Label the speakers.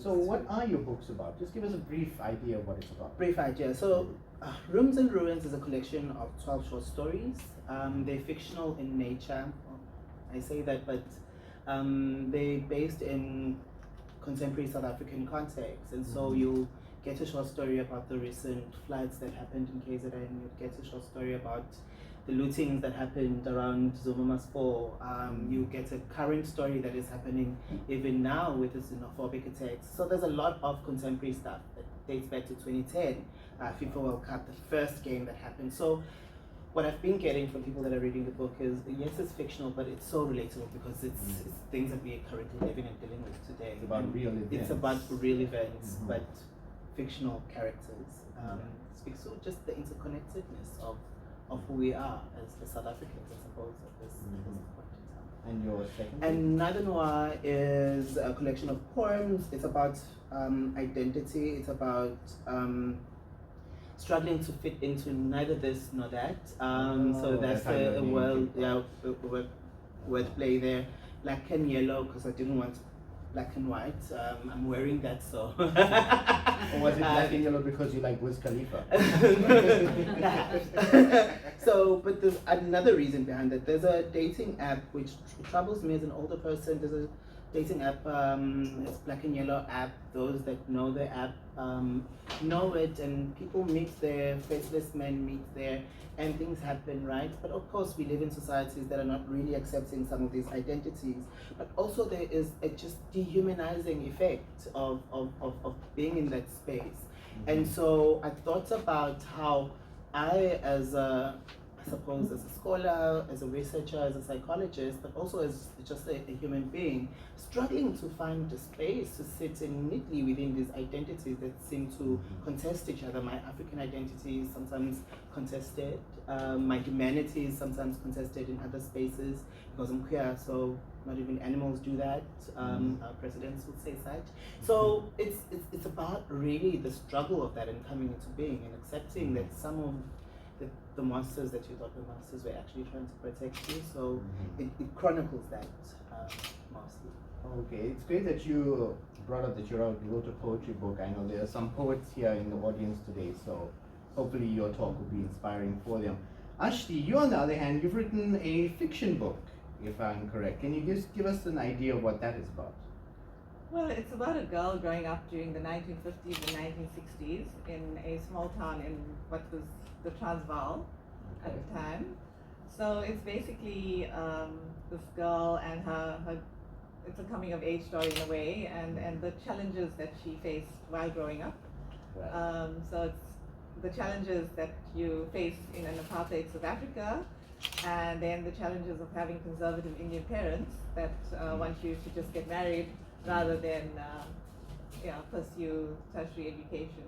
Speaker 1: So what are your books about? Just give us a brief idea of what it's about.
Speaker 2: Brief idea. So, Rooms and Ruins is a collection of 12 short stories. They're fictional in nature. I say that, but they're based in contemporary South African context. And so you get a short story about the recent floods that happened in KZN. You get a short story about the lootings that happened around Zomamas 4. You get a current story that is happening even now with the xenophobic attacks. So there's a lot of contemporary stuff that dates back to 2010, FIFA World Cup, the first game that happened. So what I've been getting from people that are reading the book is, yes, it's fictional, but it's so relatable because it's things that we are currently living and dealing with today.
Speaker 1: It's about real events.
Speaker 2: It's about real events, but fictional characters. Speaks to just the interconnectedness of who we are as South Africans, I suppose, at this point in time.
Speaker 1: And your second?
Speaker 2: And Neither Noir is a collection of poems. It's about identity. It's about struggling to fit into neither this nor that. So that's a wordplay there. Black and yellow, because I didn't want black and white. I'm wearing that, so.
Speaker 1: Or was it black and yellow because you like Wiz Khalifa?
Speaker 2: So, but there's another reason behind it. There's a dating app which troubles me as an older person. There's a dating app, it's Black and Yellow app. Those that know the app know it, and people meet there, faceless men meet there, and things happen, right? But of course, we live in societies that are not really accepting some of these identities. But also, there is a just dehumanizing effect of being in that space. And so I thought about how I suppose as a scholar, as a researcher, as a psychologist, but also as just a human being, struggling to find a space to sit in neatly within these identities that seem to contest each other. My African identity is sometimes contested, my humanity is sometimes contested in other spaces because I'm queer, so not even animals do that. Our presidents would say such. So it's about really the struggle of that and coming into being and accepting that some of the monsters that you thought were monsters were actually trying to protect you. So it chronicles that mostly.
Speaker 1: Okay, it's great that you brought up that you wrote a poetry book. I know there are some poets here in the audience today, so hopefully your talk will be inspiring for them. Ashti, you on the other hand, you've written a fiction book, if I'm correct. Can you just give us an idea of what that is about?
Speaker 3: Well, it's about a girl growing up during the 1950s and 1960s in a small town in what was the Transvaal at the time. So it's basically this girl and her it's a coming of age story in a way, and the challenges that she faced while growing up.
Speaker 1: Right.
Speaker 3: So it's the challenges that you face in an apartheid South Africa, and then the challenges of having conservative Indian parents that want you to just get married rather than pursue tertiary education